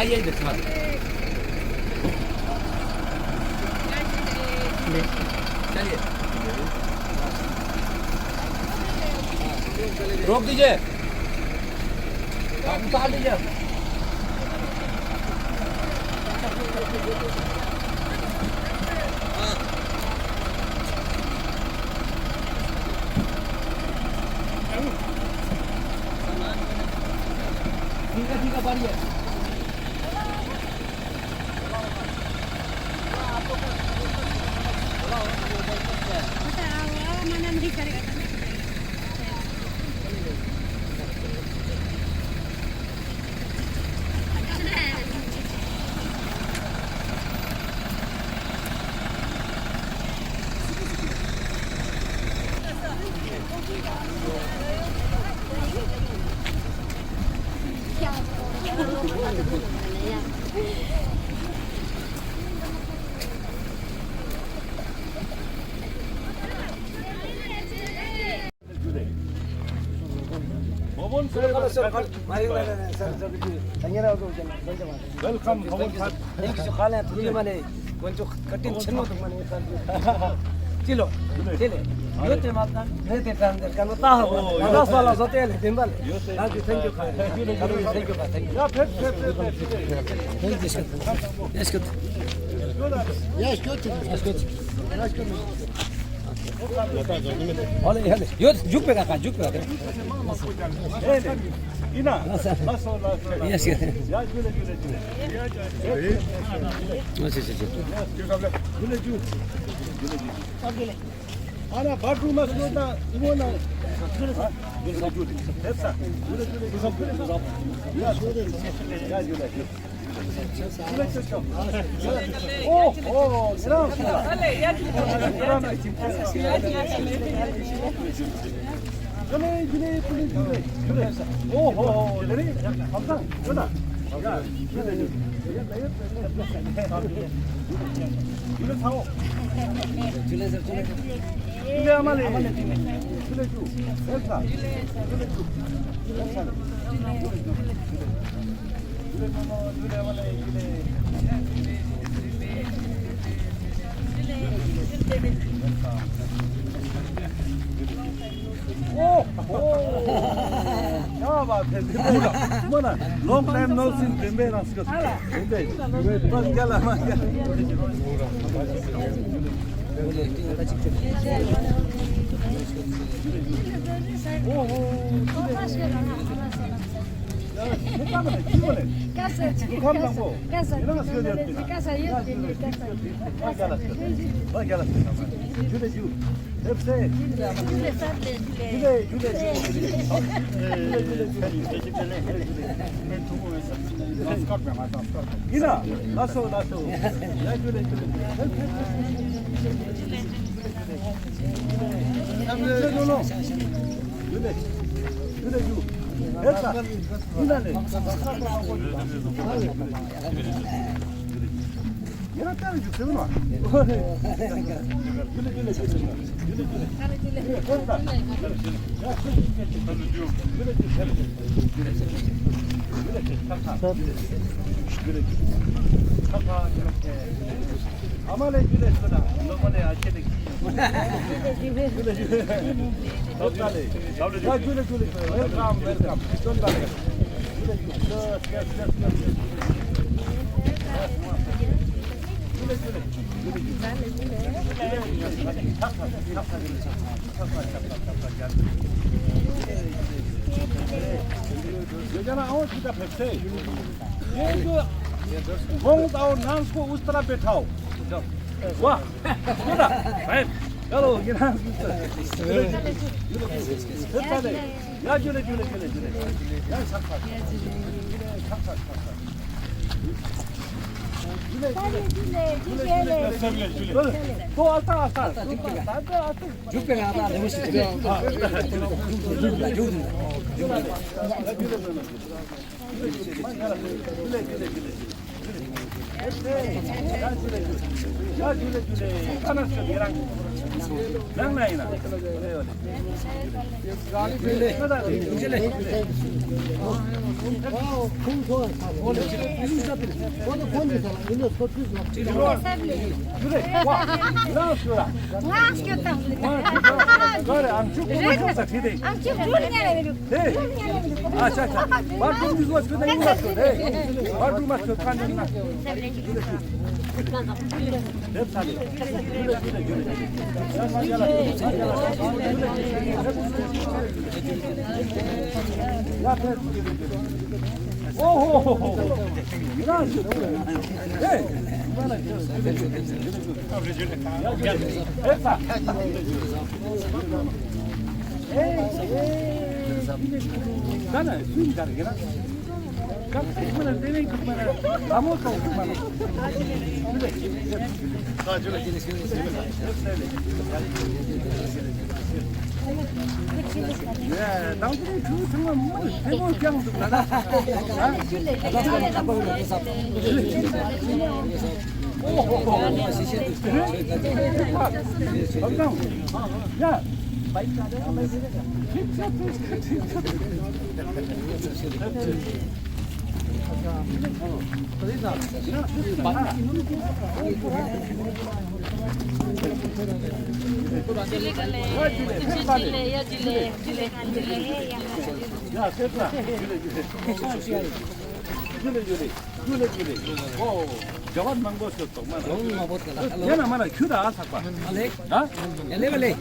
आइए दिखा दो चलिए रोक दीजिए आप उतार दीजिए ठीक है बढ़िया mana नहीं करेगा वेलकम కొంచెం కట్టిన చిన్న kilo kilo yote mata nete tanzer kanu taha das wala hotel dimbal hadi thank you thank you ya pet yaşkut Olha, olha. Eu juk pega cá, juk pega. ina nasıl Yes. ya güle ana bathroom soda imona Mana long time no see Bembe nasıl? Bembe. Bak gel ama gel. İna nasıl ya güle Ama ne güle sana, lokale açtık. Güle güle. Lokale. Ya güle güle. Welcome. Don't bother. Güle güle. Güle güle. योजना आओ सीधा फिर से ये जो होंग और नांस को उस तरह बैठाओ वाह पूरा चलो ये नांस या जुले या छक्का तो आता Juk pega आता demiş. Juk. Ya güle güle. Ana söyle. Ben ne ina? Güle. Güle. Güle. Vah. Ne söyle? Böyle amcuk konuşursa kidi. Hey. Aç aç. Var mı biz var kıda yine var. Hey. Var mı mas kan yine. Hep sali. Sen var yala. Ya pes. Oh. İnan. Hey. Hep sali. Sana suyun kar gel. Kap kısmına deneyin kısmına. Amo to kısmına. Ya, daha bir şu sana mı? Temo kyang tu nada. Ya. Ya Sefa. Güle. Oh, jawab mangbo sotto. Yana mana küda asak var. Ale. Ha? Le vale.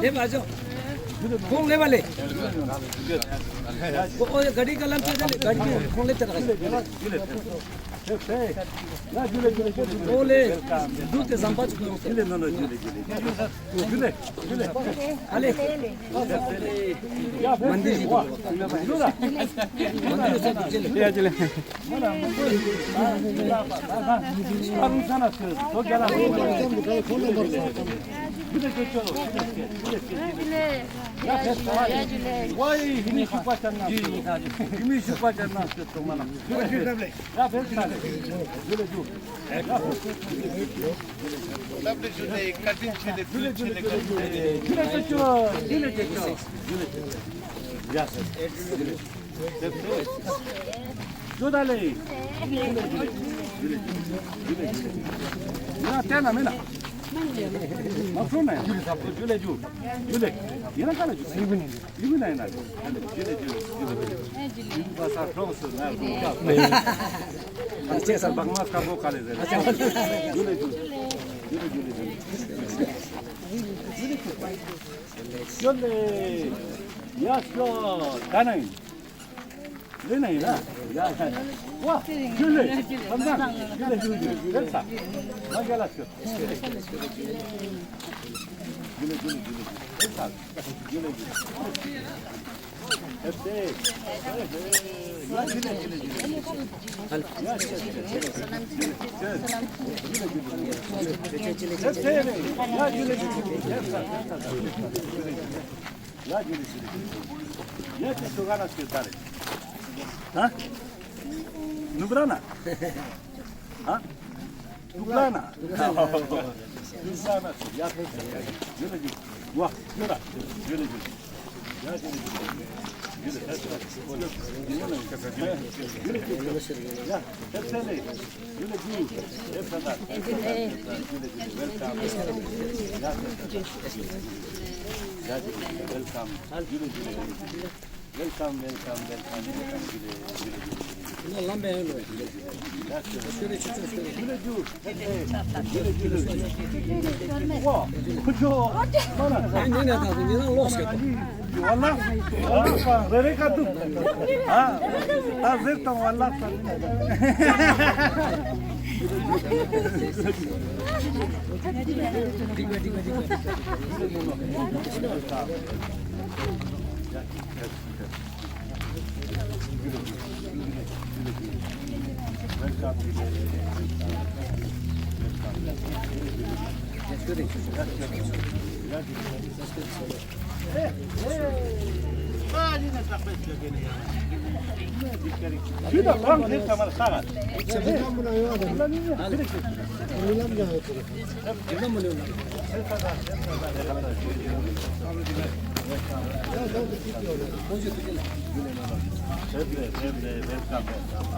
Le bajo. कौन ले वाले वो गाड़ी का लंच चले गाड़ी कौन लेते रहा वो ले दूध संपाच अले मंदिर जी मंदिर से चले Vay, hini şupaçanlar. Hini şupaçanlar tuttum bana. Ya ben sana. Güle dur. Güle. Ya. Jodale. Güle. Ya tena mena. Makrona ya. Güle. Yana kala ju. Ibn ayna. Güle. Basa cross na. Ache sal bagmas ka bo kale de. Güle. Güle. Yaslo kanay. Lenay na. Ya. Wah, güle. Tamam. Güle. Gelsa. Magala şu. Güle. Gelsa. Güle. Hepsi. Ya güle. Ya tu ganas que dale. ¿Ah? Nubrana. ¿Ah? Nubrana. Nubrana. Ya güle. Vah, güle. Ya güle. Ya, hepsene. Güle. Hepsene. Welcome. Welcome. Allah be öyle. Wow, kujo. Mana? Ne dedin? Ne loş ke? Wallah, Rebecca tu. Ah, azertam wallah. Şurada tam hep kamera sağa.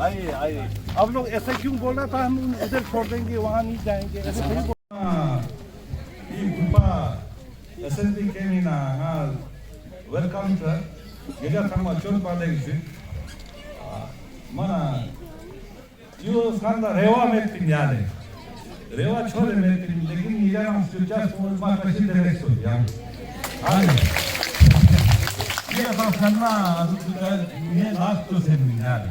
आई अब लोग ऐसा क्यों बोल रहा था हम उधर छोड़ देंगे वहाँ नहीं जाएंगे ऐसा नहीं बोल 이 군파 SND 캠이나 웰컴 투 여자 상마 존 바데기스 mana यो सांदा रेवा में पिन्याले रेवा छोरे में पिन लेकिन ये जाना सुचा सोल मा कशी देख सो या आने ये बात करना अदुका ये लास्ट तो से पिन्याले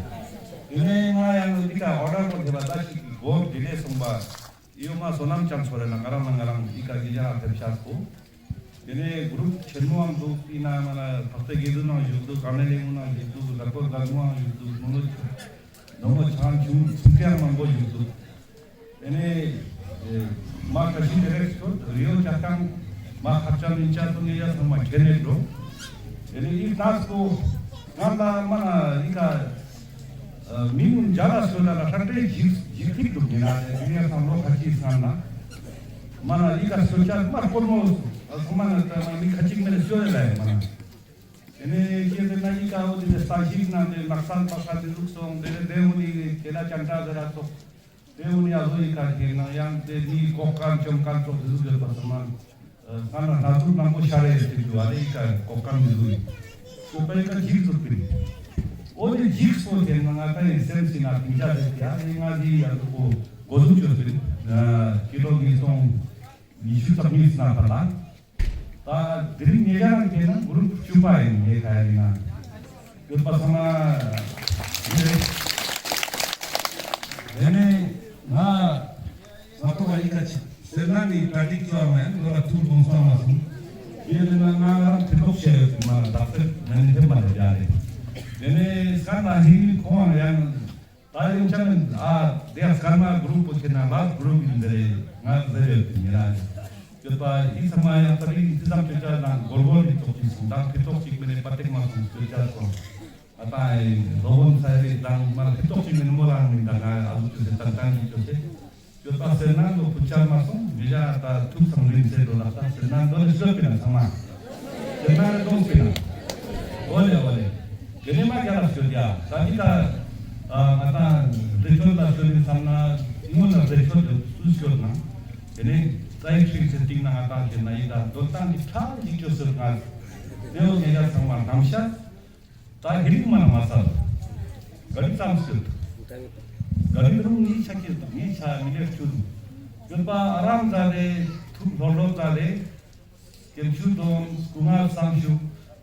इन्हें ना yang kita order को के बता कि गो दिले संबा यो मा सोनाम चांस छोरे नंगरम इका गिजा अध्यक्ष को ini grup cenderung tu ina mana pasti gitu na judo kamera mana judo lapor galma judo nomo chan chungkian mambo judo ini mak kasih direct rio cakang mak kacang inca tu ni ya sama kene bro ini ikhlas tu karena mana ika minum jalan sudah sampai jikit tu ni na ini sama kasih sana mana ika social mak kono Kemana kami kacing Malaysia lah mana? Ini kita nanti kau di stasiun nanti naksan pasal di Luxong, Deuni kita canta deratok, Deuni azui kaki, yang di kokan congkan tu juga pasaman, karena natur namu syarih itu ada ikan kokan itu, supaya kan jik supir. Oh di jik supir, mengapa esensi nak pinjam dia, ini atau godu supir, kilo gisong, isu tak miss nak lah. ता दिन निजान के ना गुरु चुपाए ये खाया ना तो पसमा ये ना सतो वाली का सेनानी प्राक्टिक जो है वो तू बोलता मासूम ये ना ना फिलोक से मार डॉक्टर मैंने जब बना जाए ये सारा ही कौन यार तारे उनचान dia sekarang grup ke nama grup ini ना दे मेरा Jumpa ini sama yang tadi itu dalam kerja dan gol-gol di topik sedang ketok cik menjadi patek masuk kerja so. Apa rohon saya dan mana ketok cik menemukan dengan alut tentang itu je. Jumpa senang tu pucat masuk, dia tak tuh sambil saya dolar tak senang dolar sudah pindah sama. Senang dong pindah. Boleh. Jadi macam apa kerja? Tapi kita kata rekod tak sudah sama, imun rekod sudah na. Jadi saya sering setting nak atas jenis itu, tentang kita jika serkan, dia mengajar sama kamsat, tak hidup mana masalah, garis samsut, garis itu ni sakit, ni saya milik curu, jumpa aram zade, thuk dolok zade, kemsut dom, kungal samsu,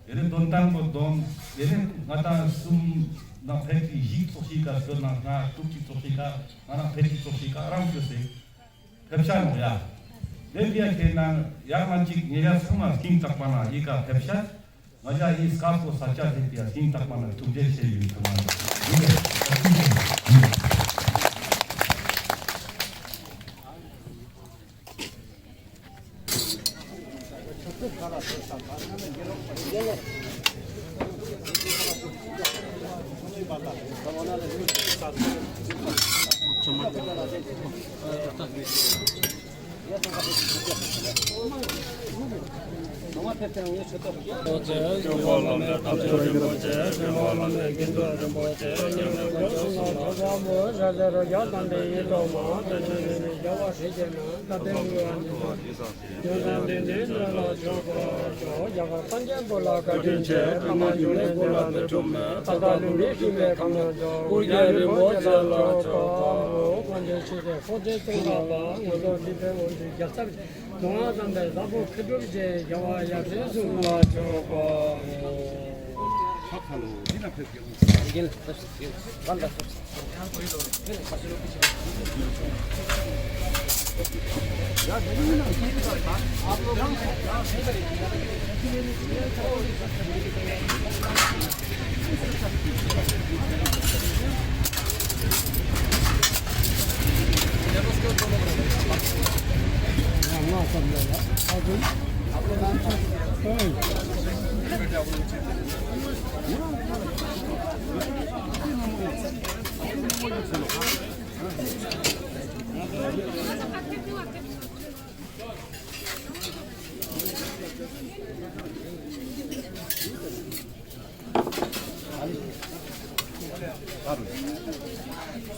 ini tentang bodom, ini kata sum nak pergi hik tosika, nak tukik tosika, nak pergi tosika, aram tu Pepshan ya, dia kena yang macam ni ya semua king tak mana, ika pepshan, macam ini skarpo saja dia king tak mana tu dia sendiri tu mana.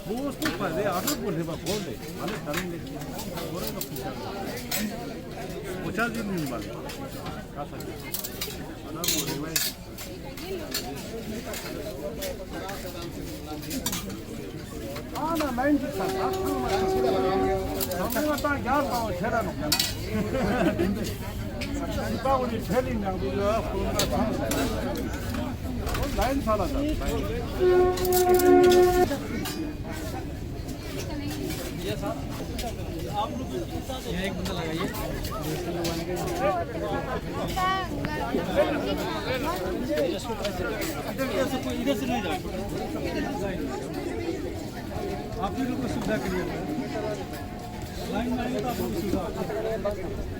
뭐 스톱 내 아들 해봐 볼래 안에 다른 데 뭐라고 못 찾는 말 가서 안 하고 내가 아나 마인드 다 정말 딱 야하고 제라 놓잖아 이 바구니 펠린 양도가 라인 살아다 एक बंदा लगाइए इधर से नहीं जाओ आप ही लोग को सुविधा के लिए लाइन मारिए तो आपको सुविधा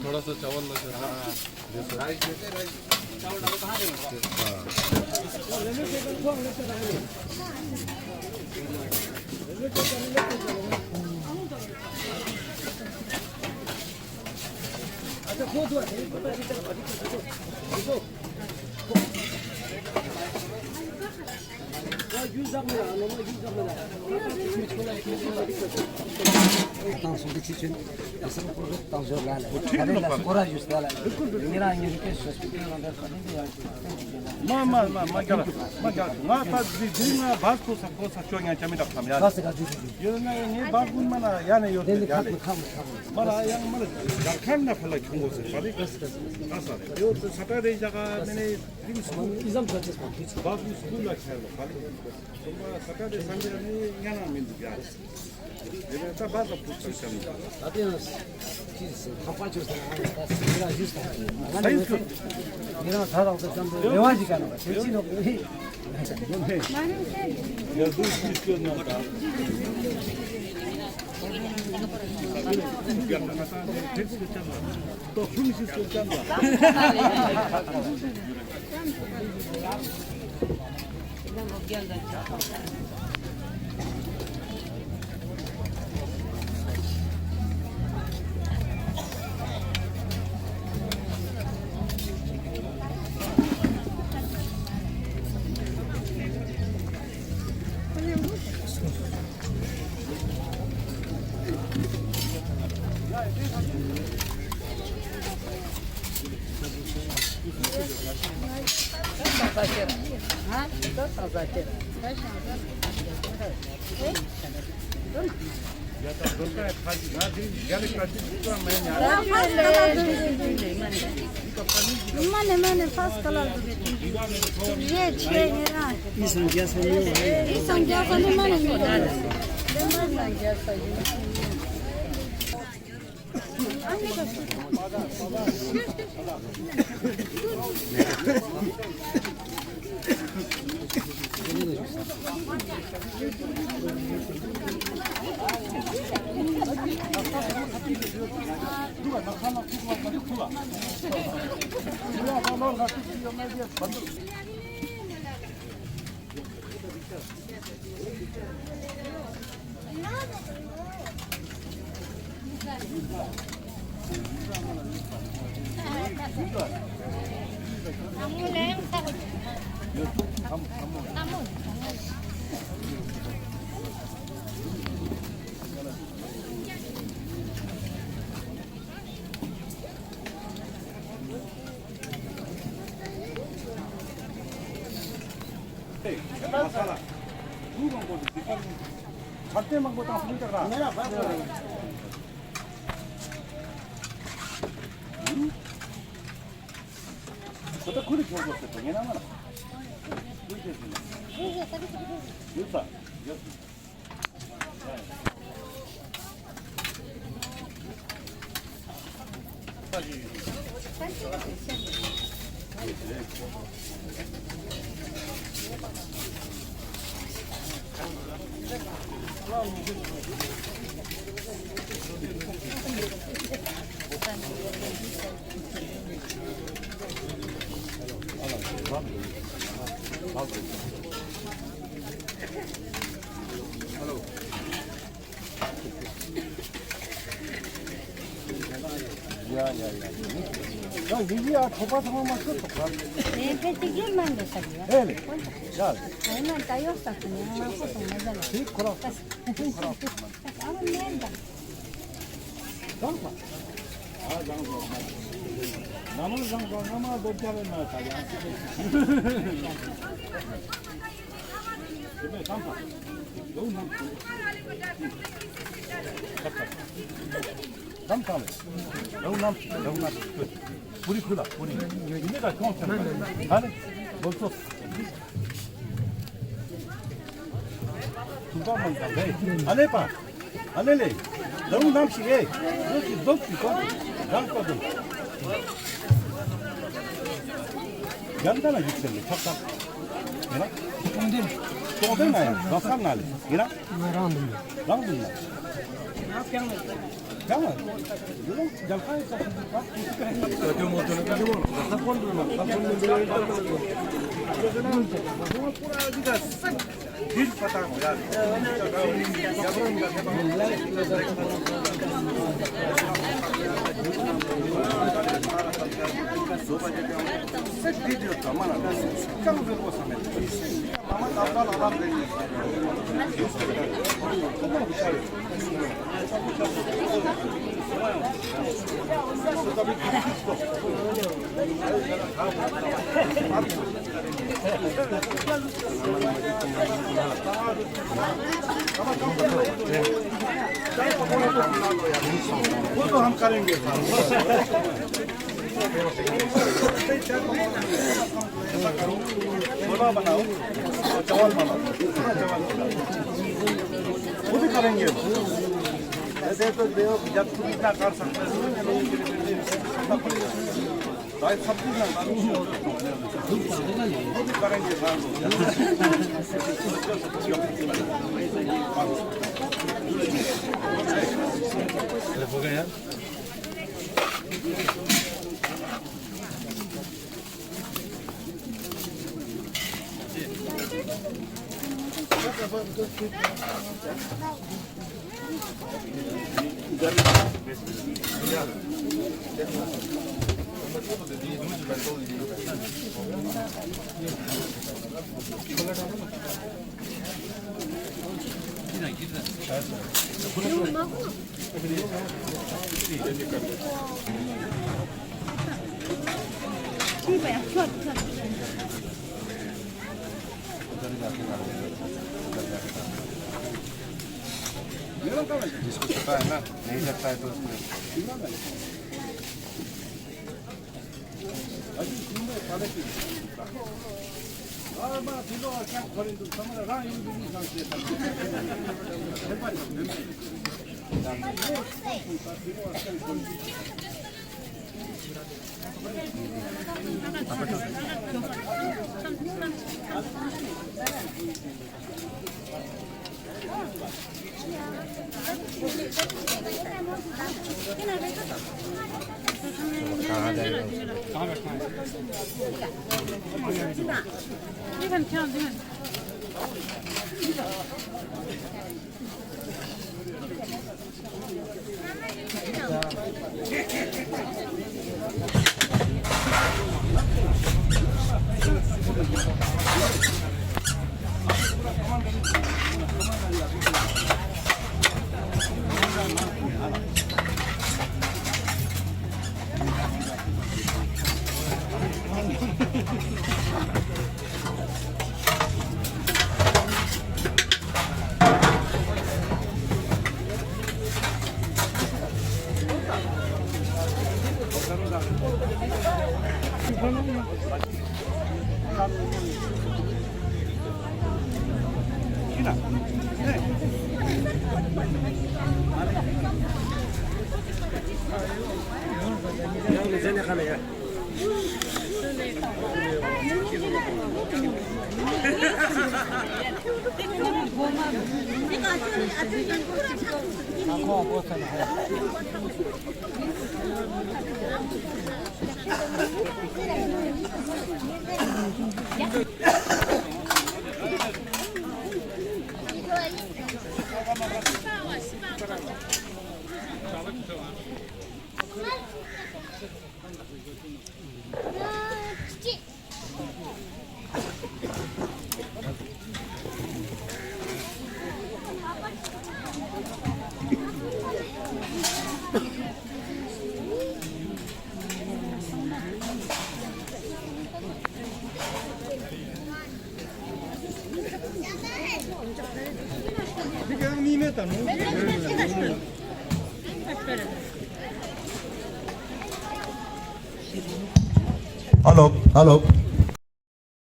थोड़ा सा चावल लगा चावल डालो कहाँ अच्छा बहुत हुआ Tansiyon için aslında produk tansiyon lale. Karela skora just lale. Mira in request hospital under ma ta dinga bas ko sa chonya chamida kham ya Nasıl kaçıyor? yona ni ba gun mana ya ne yo Deli ya kam. mara yang mara jarkhan na phala chung go se pari asa yo to saturday jaga mene din school İzam kaçıyor. ba school la khalo pari saturday sunday ni yana min ya deve ta ba pusta chamida Apenas kapatıyoruz. Mira just. Sayın Mira thara da tam revaji kana. Sesi no. ya du istiyor na ta to film istiyor chamba ya ta dorka khaji na din gale khaji to main ya Mane fast color ye chhenera İnsan gelsin. isan jasani mane 마사라. 두번 보지. 잡대만 보다 보니까. 내가 봐. 그때 그리 좋았어. 당연하나. 여기서. 야, 니기야, 초밥 상황만 썼어. 네, 배티기 만데 sabía. 네. 야, Ahí no está yo hasta que me llama foto me da la. 네, 그럼. Ahora mierda. 장사. 아, 장사. 나무 장사, 나무 도착을 나 자기 안 쓰고. 그래, 장사. 너무 많고. 장사. 너무 많고, 너무 많고. 불이 크다, 불이. 이내가 정확하다. 아니, 벌써. 두번만 가. 안 해봐. 안 해래. 너무 남식해. 그렇지, 높이고. 남거든. 연단은 육색이 탁탁. 이나? 똥된 나야. 너 삼나리. 이나? 랑든 나. 잠깐. 이거 잠깐에서 그것도 한 가는 게 뭐라 나오? 자원 많아. 어디 가는 게? ऐसे तो देखो जब तुम इतना कर सकते हो भाई सब कुछ ना खुद करेंगे हो गया जिसको पता है ना नहीं लगता है तो उसमें कहाँ जाएगा कहाँ बैठना Kina. يعني زين خليه 그냥 미메다 노. Hello.